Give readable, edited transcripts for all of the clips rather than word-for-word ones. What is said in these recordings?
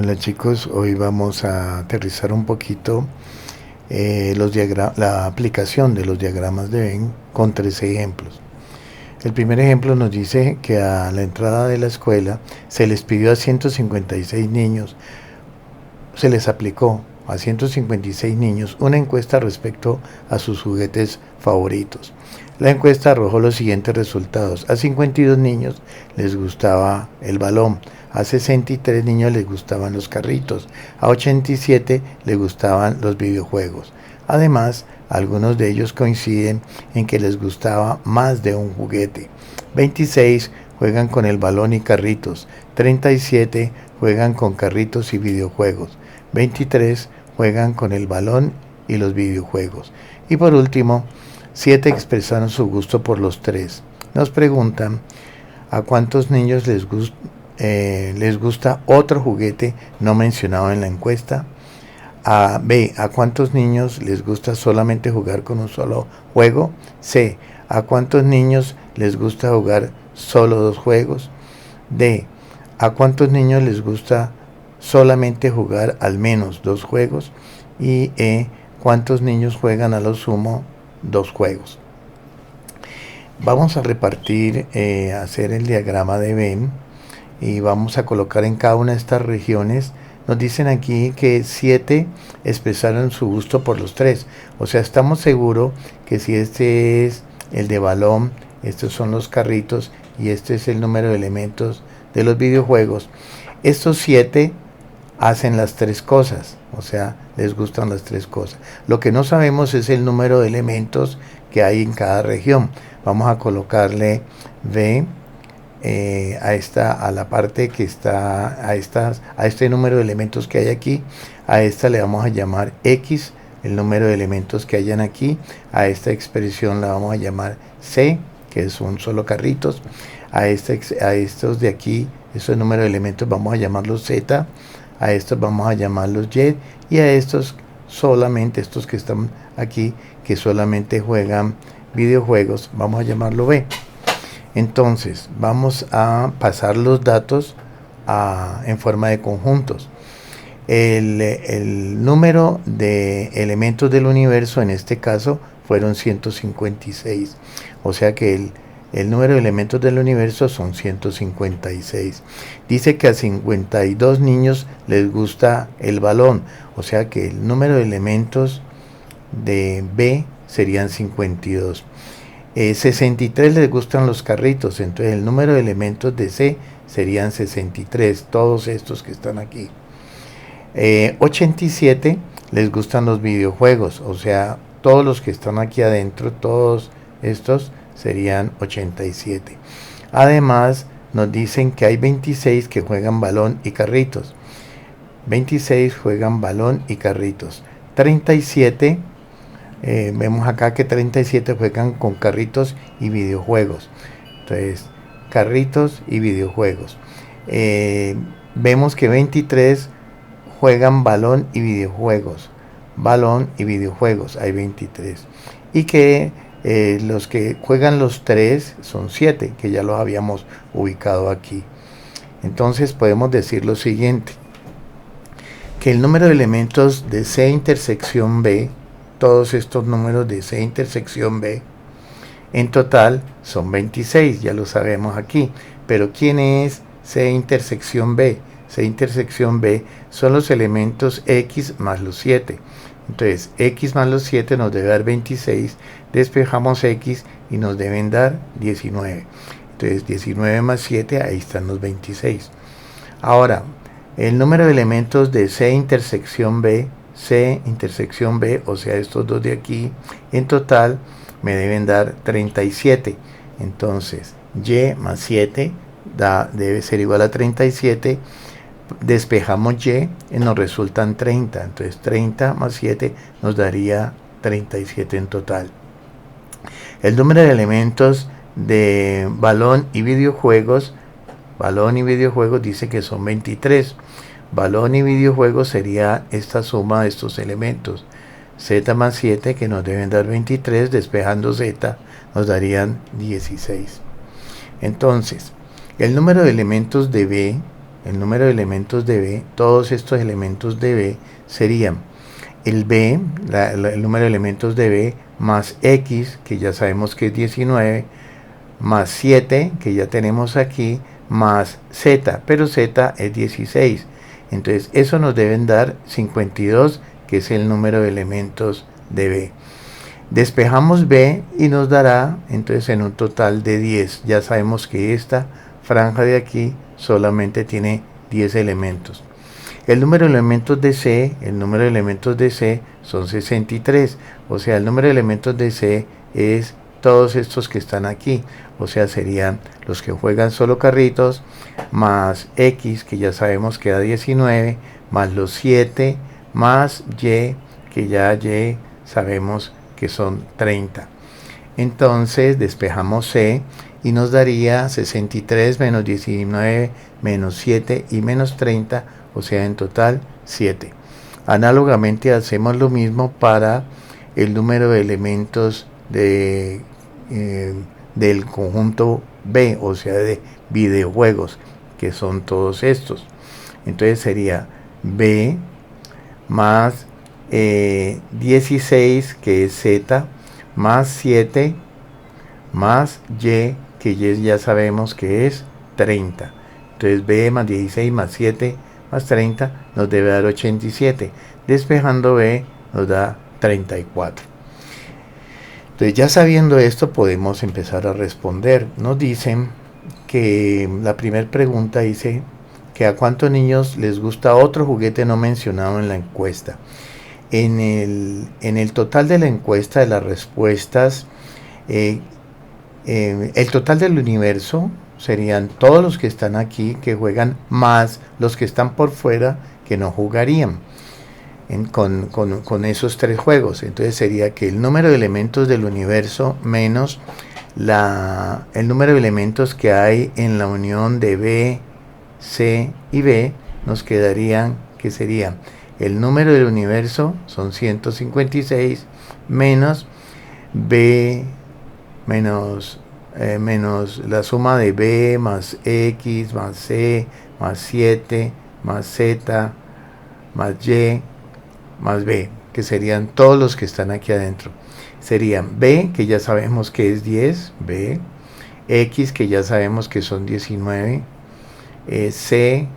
Hola chicos, hoy vamos a aterrizar un poquito la aplicación de los diagramas de Venn con tres ejemplos. El primer ejemplo nos dice que a la entrada de la escuela se les pidió a 156 niños, se les aplicó a 156 niños una encuesta respecto a sus juguetes favoritos. La encuesta arrojó los siguientes resultados. A 52 niños les gustaba el balón, a 63 niños les gustaban los carritos, a 87 les gustaban los videojuegos. Además, algunos de ellos coinciden en que les gustaba más de un juguete. 26 juegan con el balón y carritos, 37 juegan con carritos y videojuegos, 23 juegan con el balón y los videojuegos. Y por último, 7 expresaron su gusto por los tres. Nos preguntan a cuántos niños les gusta otro juguete no mencionado en la encuesta. B, a cuántos niños les gusta solamente jugar con un solo juego. C, a cuántos niños les gusta jugar solo dos juegos. D, a cuántos niños les gusta solamente jugar al menos dos juegos. Y E, cuántos niños juegan a lo sumo dos juegos. Vamos a repartir, hacer el diagrama de Venn y vamos a colocar en cada una de estas regiones. Nos dicen aquí que 7 expresaron su gusto por los tres. O sea, estamos seguros que si este es el de balón, estos son los carritos y este es el número de elementos de los videojuegos, estos 7 hacen las tres cosas, o sea, les gustan las tres cosas. Lo que no sabemos es el número de elementos que hay en cada región. Vamos a colocarle V a la parte que está a este número de elementos que hay aquí. A esta le vamos a llamar X, el número de elementos que hayan aquí. A esta expresión la vamos a llamar C, que son solo carritos. A estos de aquí, esos números de elementos, vamos a llamarlos Z. A estos vamos a llamarlos Y, y a estos solamente, estos que están aquí, que solamente juegan videojuegos, vamos a llamarlo B. Entonces, vamos a pasar los datos en forma de conjuntos. El número de elementos del universo, en este caso, fueron 156. O sea que el número de elementos del universo son 156. Dice que a 52 niños les gusta el balón. O sea que el número de elementos de B serían 52. 63 les gustan los carritos. Entonces el número de elementos de C serían 63. Todos estos que están aquí. 87 les gustan los videojuegos. O sea, todos los que están aquí adentro, todos estos serían 87. Además, nos dicen que hay 26 que juegan balón y carritos. 26 juegan balón y carritos. 37, vemos acá que 37 juegan con carritos y videojuegos. Entonces, carritos y videojuegos. Vemos que 23 juegan balón y videojuegos. Balón y videojuegos, hay 23. Y que los que juegan los tres son 7, que ya los habíamos ubicado aquí. Entonces podemos decir lo siguiente, que el número de elementos de C intersección B, todos estos números de C intersección B, en total son 26, ya lo sabemos aquí. Pero ¿quién es C intersección B? C intersección B son los elementos X más los 7. Entonces, X más los 7 nos debe dar 26, despejamos X y nos deben dar 19. Entonces, 19 más 7, ahí están los 26. Ahora, el número de elementos de C intersección B, o sea, estos dos de aquí, en total me deben dar 37. Entonces, Y más 7 debe ser igual a 37. Despejamos Y y nos resultan 30. Entonces 30 más 7 nos daría 37 en total. El número de elementos de balón y videojuegos dice que son 23. Balón y videojuegos sería esta suma de estos elementos. Z más 7 que nos deben dar 23, despejando Z nos darían 16. Entonces, el número de elementos de B el número de elementos de B, todos estos elementos de B serían el B, el número de elementos de B, más X, que ya sabemos que es 19, más 7, que ya tenemos aquí, más Z, pero Z es 16. Entonces, eso nos deben dar 52, que es el número de elementos de B. Despejamos B y nos dará, entonces, en un total de 10. Ya sabemos que esta franja de aquí solamente tiene 10 elementos. El número de elementos de C, son 63. O sea, el número de elementos de C es todos estos que están aquí. O sea, serían los que juegan solo carritos, más X, que ya sabemos que da 19, más los 7, más Y, que ya Y sabemos que son 30. Entonces despejamos C y nos daría 63 menos 19 menos 7 y menos 30, o sea, en total 7. Análogamente hacemos lo mismo para el número de elementos del conjunto B, o sea, de videojuegos, que son todos estos. Entonces sería B más 16, que es Z, más 7, más Y, que Y ya sabemos que es 30. Entonces B más 16 más 7 más 30 nos debe dar 87. Despejando B nos da 34. Entonces, ya sabiendo esto, podemos empezar a responder. Nos dicen que la primera pregunta dice que a cuántos niños les gusta otro juguete no mencionado en la encuesta. En el total de la encuesta de las respuestas, el total del universo serían todos los que están aquí que juegan, más los que están por fuera que no jugarían con esos tres juegos. Entonces sería que el número de elementos del universo menos el número de elementos que hay en la unión de B, C y B, nos quedarían, que sería el número del universo son 156, menos B, menos la suma de B más X más C más 7 más Z más Y más B, que serían todos los que están aquí adentro. Serían B, que ya sabemos que es 10, B, X, que ya sabemos que son 19, C,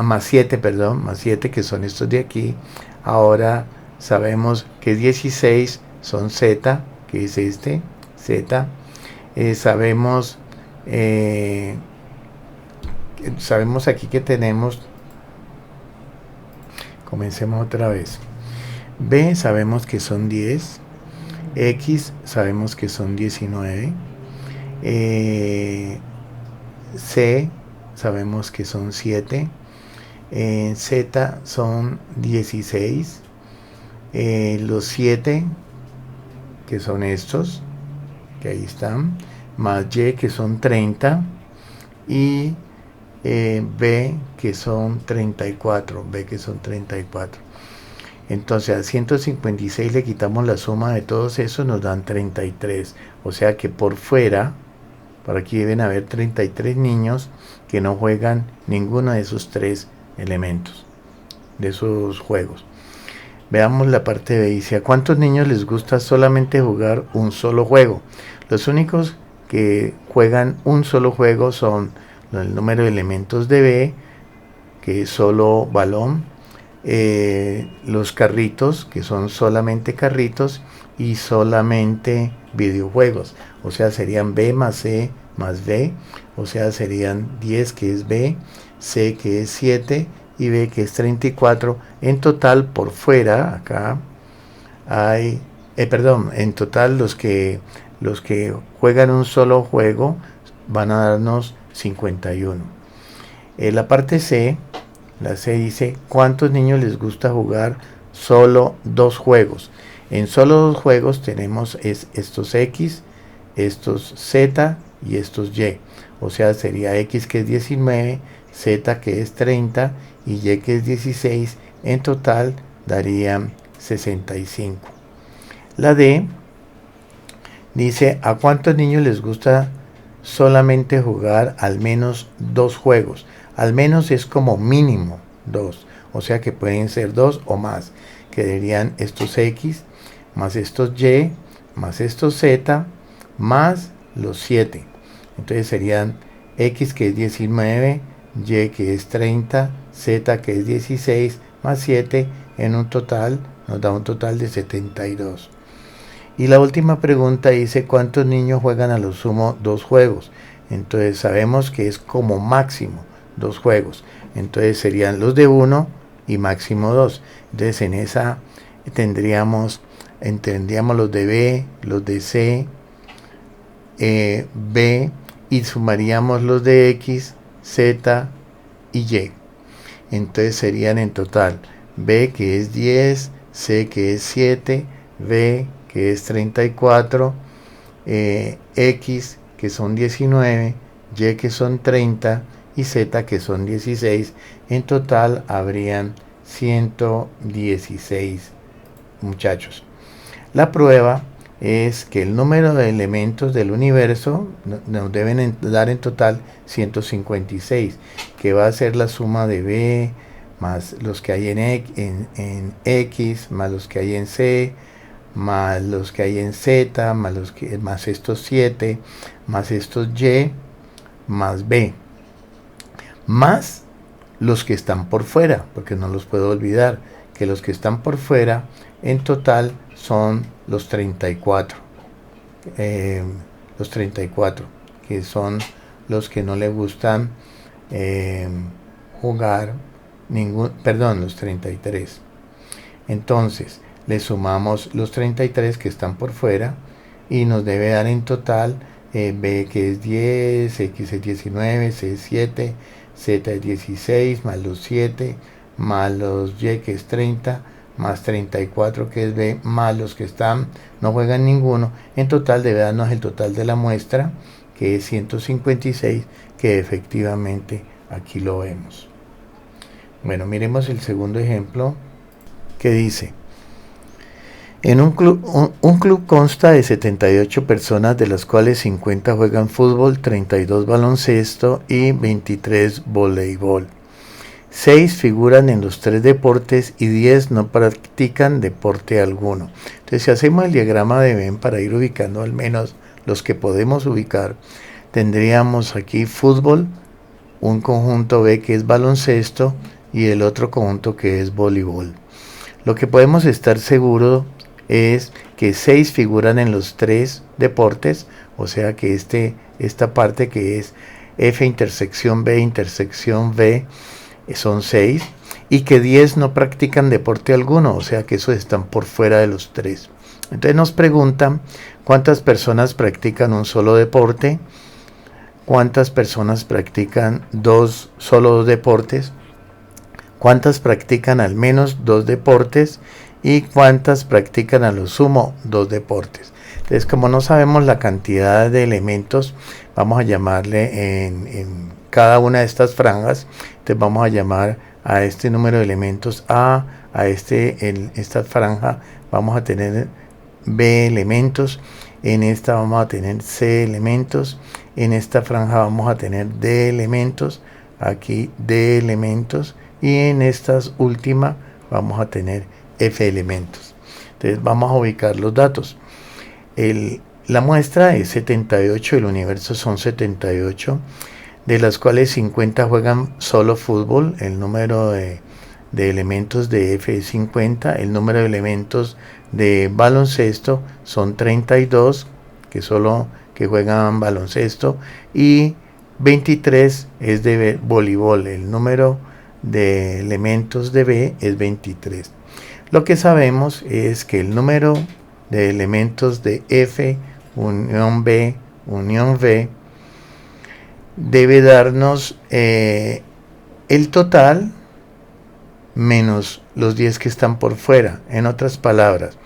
más 7, perdón, más 7, que son estos de aquí. Ahora sabemos que 16 son Z, que es este, Z. Sabemos aquí que tenemos, comencemos otra vez. B sabemos que son 10, X sabemos que son 19, C sabemos que son 7, Z son 16, los 7 que son estos, que ahí están, más Y que son 30 y B que son 34, B que son 34. Entonces a 156 le quitamos la suma de todos esos, nos dan 33. O sea que por fuera, por aquí deben haber 33 niños que no juegan ninguno de esos tres elementos, de esos juegos. Veamos la parte B. Dice, ¿a cuántos niños les gusta solamente jugar un solo juego? Los únicos que juegan un solo juego son el número de elementos de B, que es solo balón, los carritos, que son solamente carritos, y solamente videojuegos. O sea, serían B más C más B, o sea, serían 10, que es B, C, que es 7, y B, que es 34. En total, por fuera, acá hay, en total los que juegan un solo juego van a darnos 51. La parte C, la C dice, ¿cuántos niños les gusta jugar solo dos juegos? En solo dos juegos tenemos estos X, estos Z y estos Y. O sea, sería X, que es 19, Z, que es 30 y Y, que es 16. En total darían 65. La D dice, ¿a cuántos niños les gusta solamente jugar al menos 2 juegos. Al menos es como mínimo 2, o sea que pueden ser 2 o más. Quedarían estos X, más estos Y, más estos Z, más los 7. Entonces serían X, que es 19, Y, que es 30, Z, que es 16, más 7, en un total, nos da un total de 72. Y la última pregunta dice, ¿cuántos niños juegan a lo sumo 2 juegos? Entonces sabemos que es como máximo 2 juegos. Entonces serían los de 1 y máximo 2. Entonces en esa tendríamos los de B, los de C, B, y sumaríamos los de X, Z y Y. Entonces serían en total B, que es 10, C, que es 7, B, que es 34, X, que son 19, Y, que son 30 y Z, que son 16. En total habrían 116 muchachos. La prueba es que el número de elementos del universo nos deben dar en total 156, que va a ser la suma de B más los que hay en X, más los que hay en C, más los que hay en Z, más estos 7, más estos Y, más B, más los que están por fuera, porque no los puedo olvidar, que los que están por fuera en total son los 34, que son los que no le gustan jugar los 33. Entonces le sumamos los 33 que están por fuera y nos debe dar en total B, que es 10, X es 19, C es 7, Z es 16, más los 7, más los Y, que es 30, más 34, que es B, más los que no juegan ninguno. En total debe darnos el total de la muestra, que es 156, que efectivamente aquí lo vemos. Bueno, miremos el segundo ejemplo, que dice: un club consta de 78 personas, de las cuales 50 juegan fútbol, 32 baloncesto y 23 voleibol. 6 figuran en los 3 deportes y 10 no practican deporte alguno. Entonces, si hacemos el diagrama de Venn para ir ubicando al menos los que podemos ubicar, tendríamos aquí fútbol, un conjunto B que es baloncesto y el otro conjunto que es voleibol. Lo que podemos estar seguros es que 6 figuran en los 3 deportes, o sea que esta parte que es F intersección B intersección V son 6, y que 10 no practican deporte alguno, o sea que esos están por fuera de los 3. Entonces nos preguntan cuántas personas practican un solo deporte, cuántas personas practican solo dos deportes, cuántas practican al menos 2 deportes y cuántas practican a lo sumo 2 deportes. Entonces, como no sabemos la cantidad de elementos, vamos a llamarle en cada una de estas franjas. Entonces vamos a llamar a este número de elementos A, en esta franja vamos a tener B elementos, en esta vamos a tener C elementos, en esta franja vamos a tener D elementos, aquí D elementos, y en estas últimas vamos a tener F elementos. Entonces vamos a ubicar los datos. La muestra es 78, el universo son 78, de las cuales 50 juegan solo fútbol, el número de elementos de F es 50, el número de elementos de baloncesto son 32, que juegan baloncesto, y 23 es de voleibol, el número de elementos de B es 23. Lo que sabemos es que el número de elementos de F unión B unión V debe darnos el total menos los 10 que están por fuera. En otras palabras,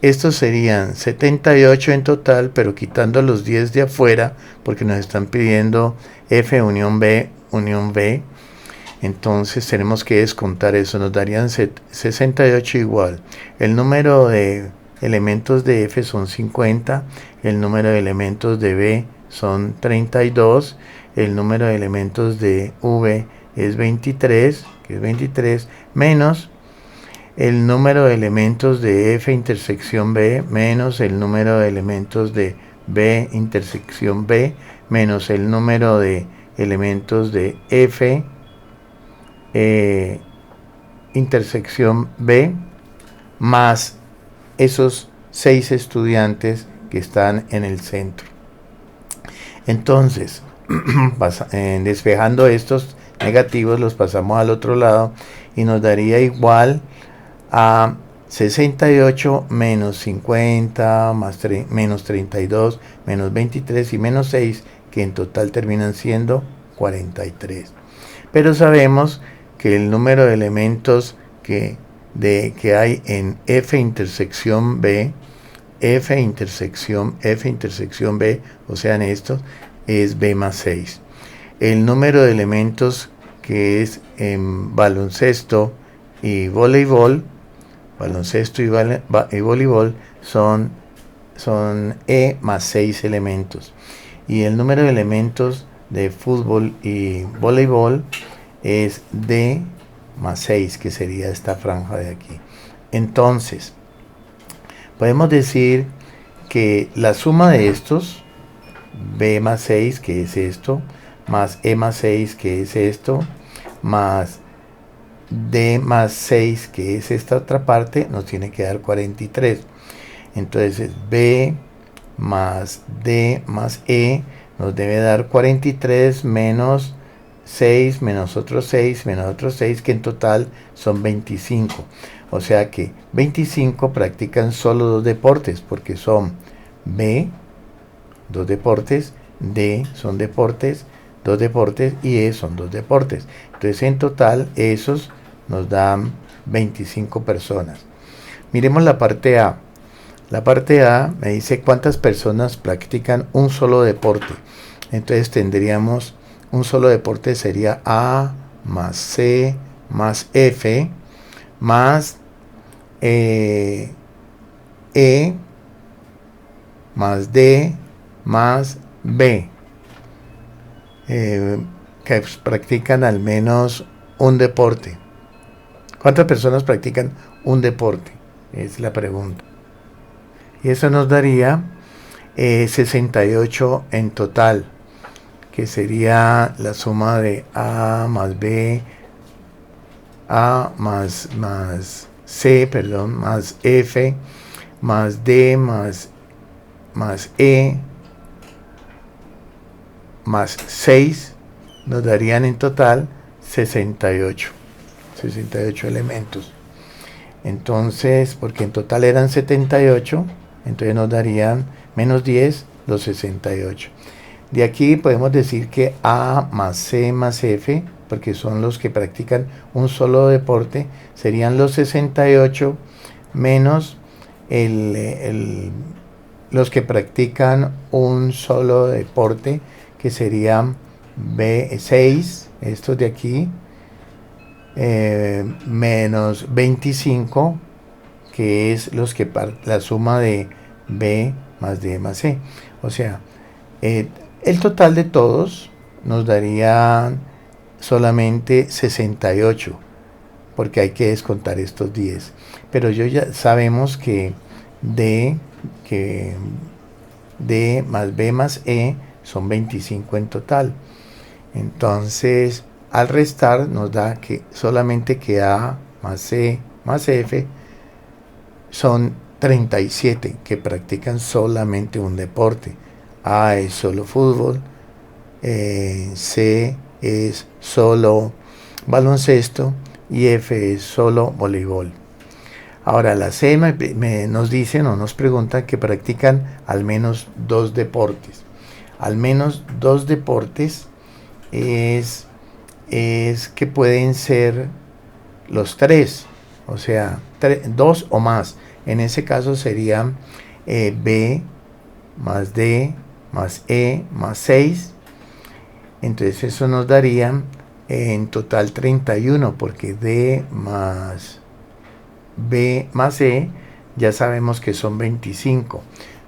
estos serían 78 en total, pero quitando los 10 de afuera, porque nos están pidiendo F unión B unión V. Entonces tenemos que descontar eso, nos darían 68 igual. El número de elementos de F son 50, el número de elementos de B son 32, el número de elementos de V es 23, que es 23, menos el número de elementos de F intersección B, menos el número de elementos de B intersección B, menos el número de elementos de F intersección B, más esos 6 estudiantes que están en el centro. Entonces, despejando estos negativos, los pasamos al otro lado y nos daría igual a 68 menos 50 menos 32 menos 23 y menos 6, que en total terminan siendo 43. Pero sabemos que el número de elementos que hay en F intersección B, F intersección B, o sea, en estos, es B más 6. El número de elementos que es en baloncesto y voleibol, son E más 6 elementos. Y el número de elementos de fútbol y voleibol es D más 6, que sería esta franja de aquí. Entonces, podemos decir que la suma de estos, B más 6, que es esto, más E más 6, que es esto, más D más 6, que es esta otra parte, nos tiene que dar 43. Entonces B más D más E nos debe dar 43 menos 6 menos otros 6 menos otros 6, que en total son 25. O sea que 25 practican solo 2 deportes, porque son B, 2 deportes, D son deportes, 2 deportes, y E son 2 deportes. Entonces en total esos nos dan 25 personas. Miremos la parte A. La parte A me dice cuántas personas practican un solo deporte. Entonces tendríamos un solo deporte, sería A más C más F más E más D más B, que practican al menos un deporte. ¿Cuántas personas practican un deporte? Es la pregunta. Y eso nos daría 68 en total, que sería la suma de A más B, A más C, perdón, más F, más D, más E, más 6, nos darían en total 68 elementos. Entonces, porque en total eran 78, entonces nos darían menos 10 los 68. De aquí podemos decir que A más C más F, porque son los que practican un solo deporte, serían los 68 menos los que practican un solo deporte, que serían B6, estos de aquí, menos 25, que es los que la suma de B más D más C. O sea, el total de todos nos daría solamente 68, porque hay que descontar estos 10. Pero ya sabemos que D más B más E son 25 en total. Entonces, al restar nos da que solamente que A más C más F son 37 que practican solamente un deporte. A es solo fútbol, C es solo baloncesto y F es solo voleibol. Ahora la C nos dicen o nos preguntan que practican al menos 2 deportes. Al menos 2 deportes es que pueden ser los 3, o sea, 2 o más. En ese caso serían B más D más E más 6. Entonces eso nos daría en total 31, porque D más B más E ya sabemos que son 25,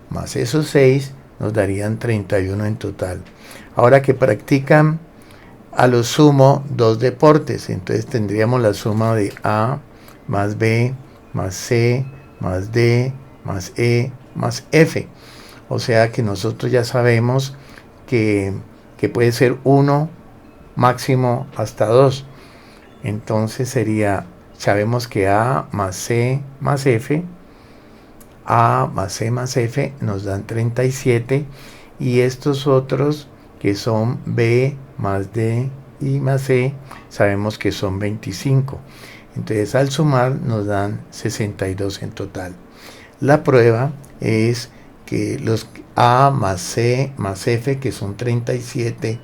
más esos 6 nos darían 31 en total. Ahora que practican a lo sumo 2 deportes, entonces tendríamos la suma de A más B más C más D más E más F. O sea que nosotros ya sabemos que puede ser 1 máximo hasta 2. Entonces sabemos que A más C más F, A más C más F nos dan 37, y estos otros que son B más D y más C, sabemos que son 25. Entonces al sumar nos dan 62 en total. La prueba es que los A más C más F, que son 37,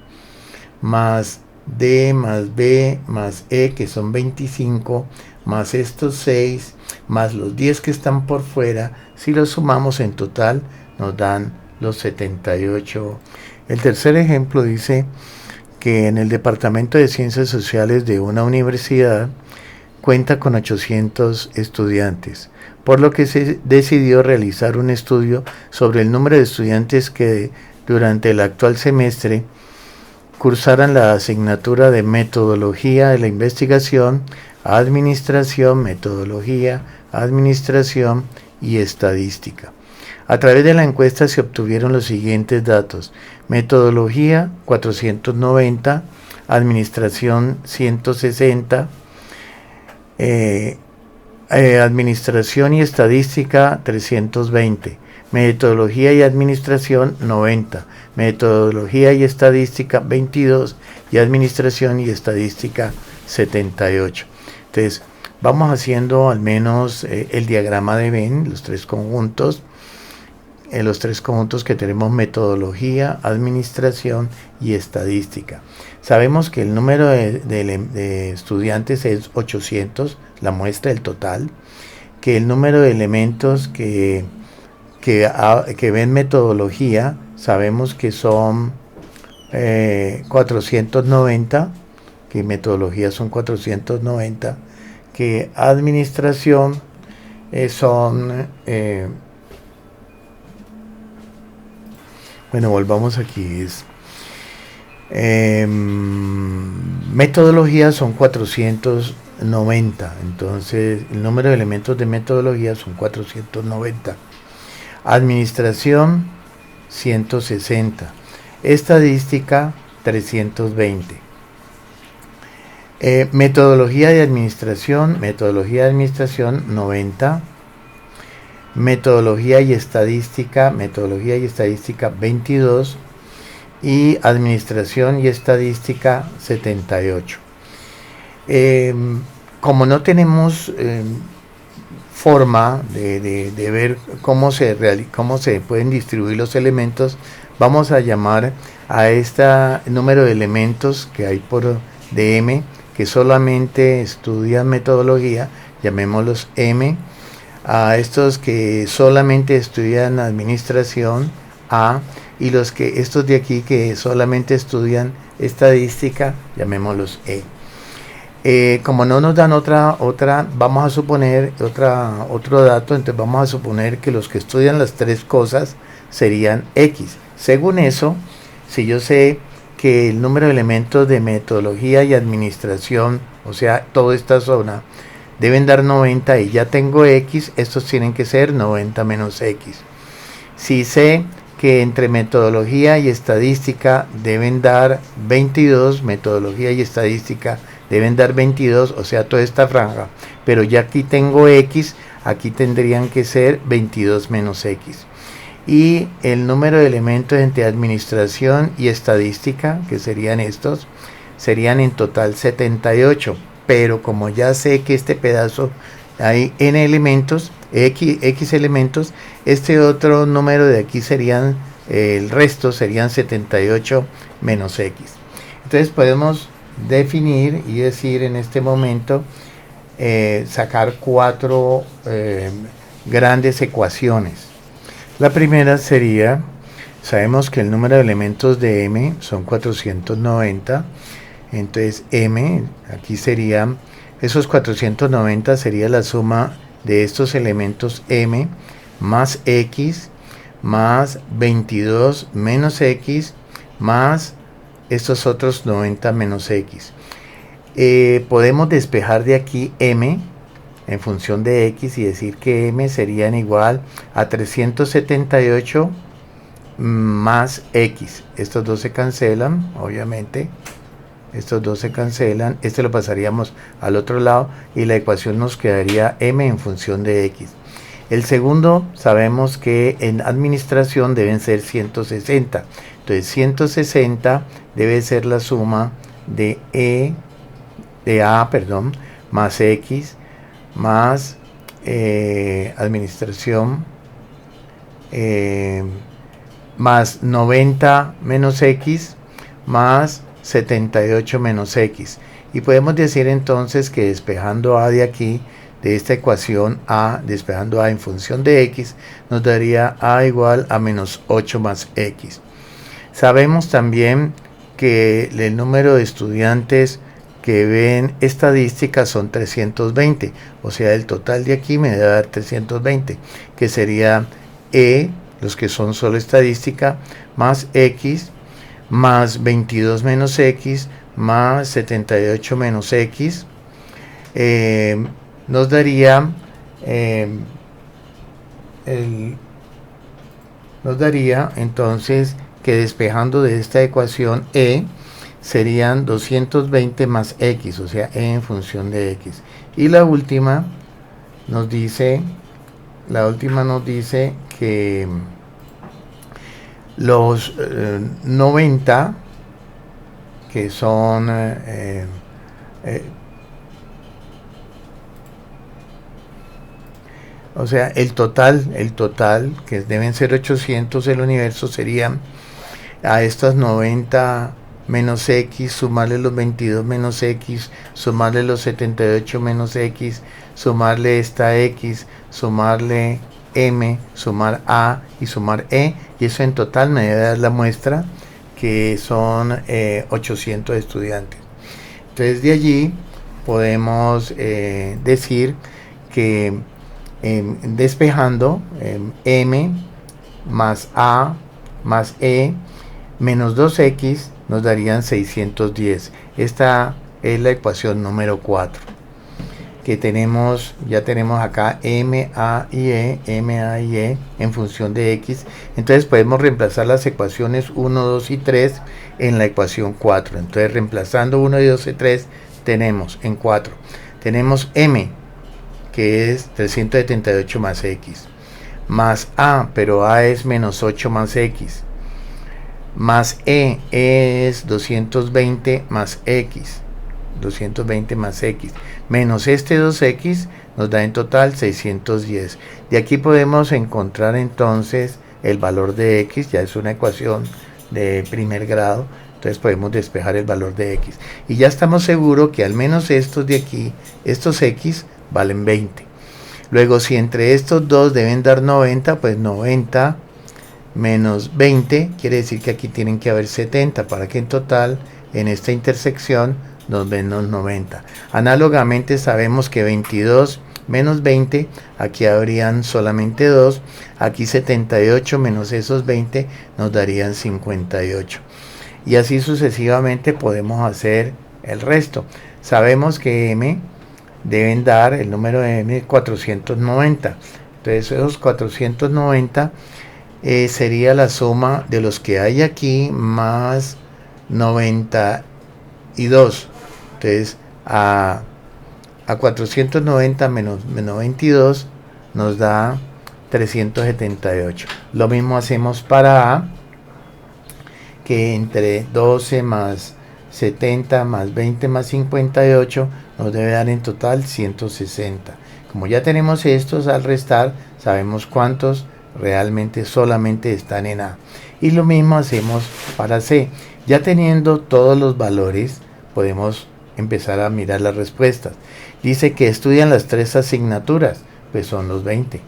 más D más B más E, que son 25, más estos 6, más los 10 que están por fuera, si los sumamos en total nos dan los 78. El tercer ejemplo dice que en el Departamento de Ciencias Sociales de una universidad cuenta con 800 estudiantes, por lo que se decidió realizar un estudio sobre el número de estudiantes que durante el actual semestre cursaran la asignatura de metodología de la investigación, administración, metodología, administración y estadística. A través de la encuesta se obtuvieron los siguientes datos: metodología 490, administración 160, administración y estadística 320, metodología y administración 90, metodología y estadística 22 y administración y estadística 78. Entonces vamos haciendo al menos el diagrama de Venn, los tres conjuntos que tenemos: metodología, administración y estadística. Sabemos que el número de estudiantes es 800, la muestra del total, que el número de elementos que ven metodología, sabemos que son 490, que metodología son 490, que administración son... bueno, volvamos aquí. Metodología son 490, entonces el número de elementos de metodología son 490. Administración 160, estadística 320. Metodología de administración 90. Metodología y estadística 22, y administración y estadística 78. Como no tenemos forma de ver cómo se pueden distribuir los elementos, vamos a llamar a este número de elementos que hay por DM, que solamente estudian metodología, llamémoslos M. A estos que solamente estudian administración, A, y estos de aquí que solamente estudian estadística, llamémoslos E. Como no nos dan otra, vamos a suponer otro dato, entonces vamos a suponer que los que estudian las tres cosas serían X. Según eso, si yo sé que el número de elementos de metodología y administración, o sea, toda esta zona, deben dar 90 y ya tengo X, estos tienen que ser 90 menos X. Si sé que entre metodología y estadística deben dar 22, metodología y estadística deben dar 22, o sea, toda esta franja, pero ya aquí tengo X, aquí tendrían que ser 22 menos X. Y el número de elementos entre administración y estadística, que serían estos, serían en total 78, pero como ya sé que este pedazo hay n elementos, x elementos, este otro número de aquí serían, el resto serían 78 menos x. Entonces podemos definir y decir en este momento, sacar cuatro grandes ecuaciones. La primera sería, sabemos que el número de elementos de M son 490, entonces M, aquí serían, esos 490 sería la suma de estos elementos M más X más 22 menos x más estos otros 90 menos x. Podemos despejar de aquí m en función de x y decir que m serían igual a 378 más x. Estos dos se cancelan, obviamente. Estos dos se cancelan. Este lo pasaríamos al otro lado y la ecuación nos quedaría m en función de x. El segundo, sabemos que en administración deben ser 160. Entonces 160 debe ser la suma de a más x más administración más 90 menos x más 78 menos x. Y podemos decir entonces que despejando a de aquí, de esta ecuación a, despejando a en función de x, nos daría a igual a menos 8 más x. Sabemos también que el número de estudiantes que ven estadística son 320, o sea, el total de aquí me debe dar 320, que sería los que son solo estadística, más x, más 22 menos x, más 78 menos x, nos daría entonces que despejando de esta ecuación serían 220 más x, o sea, en función de x. Y la última nos dice que los 90, que son o sea, el total, que deben ser 800 del universo, serían a estas 90 menos x, sumarle los 22 menos x, sumarle los 78 menos x, sumarle esta x, sumarle m, sumar a y sumar e, y eso en total me debe dar la muestra, que son 800 estudiantes. Entonces de allí podemos decir que despejando m más a más e menos 2x nos darían 610. Esta es la ecuación número 4, que ya tenemos acá m, a y e en función de x. Entonces podemos reemplazar las ecuaciones 1, 2 y 3 en la ecuación 4. Entonces reemplazando 1, 2 y 3 tenemos en 4, tenemos m, que es 378 más x, más a, pero a es menos 8 más x, más e es 220 más x, 220 más x, menos este 2x nos da en total 610. De aquí podemos encontrar entonces el valor de x, ya es una ecuación de primer grado, entonces podemos despejar el valor de x. Y ya estamos seguros que al menos estos de aquí, estos x, valen 20. Luego, si entre estos dos deben dar 90, pues 90 menos 20 quiere decir que aquí tienen que haber 70 para que en total en esta intersección nos den los 90. Análogamente sabemos que 22 menos 20, aquí habrían solamente 2, aquí 78 menos esos 20 nos darían 58. Y así sucesivamente podemos hacer el resto. Sabemos que m deben dar, el número de m es 490. Entonces esos 490 sería la suma de los que hay aquí más 92. Entonces a 490 menos 22 nos da 378. Lo mismo hacemos para a, que entre 12 más 70 más 20 más 58 nos debe dar en total 160. Como ya tenemos estos, al restar sabemos cuántos realmente solamente están en A. Y lo mismo hacemos para C. Ya teniendo todos los valores, podemos empezar a mirar las respuestas. Dice que estudian las 3 asignaturas, pues son los 20.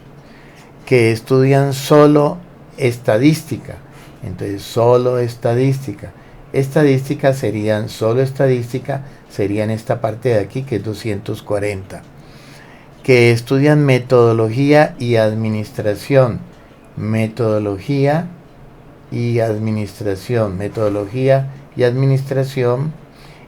Que estudian solo estadística, entonces solo estadística. Estadística serían, solo estadística serían esta parte de aquí, que es 240. Que estudian metodología y administración, metodología y administración. Metodología y administración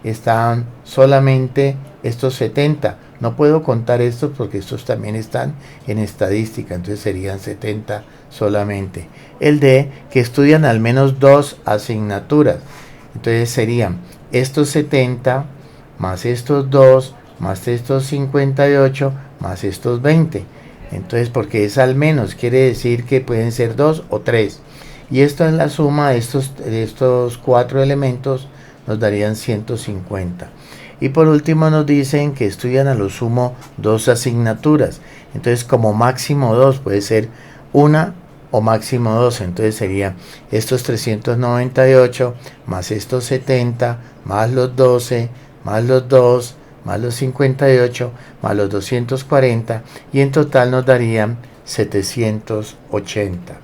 están solamente estos 70. No puedo contar estos porque estos también están en estadística, entonces serían 70 solamente. El D, que estudian al menos 2 asignaturas, entonces serían estos 70 más estos 2 más estos 58 más estos 20. Entonces, porque es al menos, quiere decir que pueden ser 2 o 3. Y esto es la suma de estos 4 elementos, nos darían 150. Y por último nos dicen que estudian a lo sumo 2 asignaturas. Entonces, como máximo 2, puede ser una o máximo 2. Entonces sería estos 398 más estos 70 más los 12 más los 2 más los 58 más los 240, y en total nos darían 780.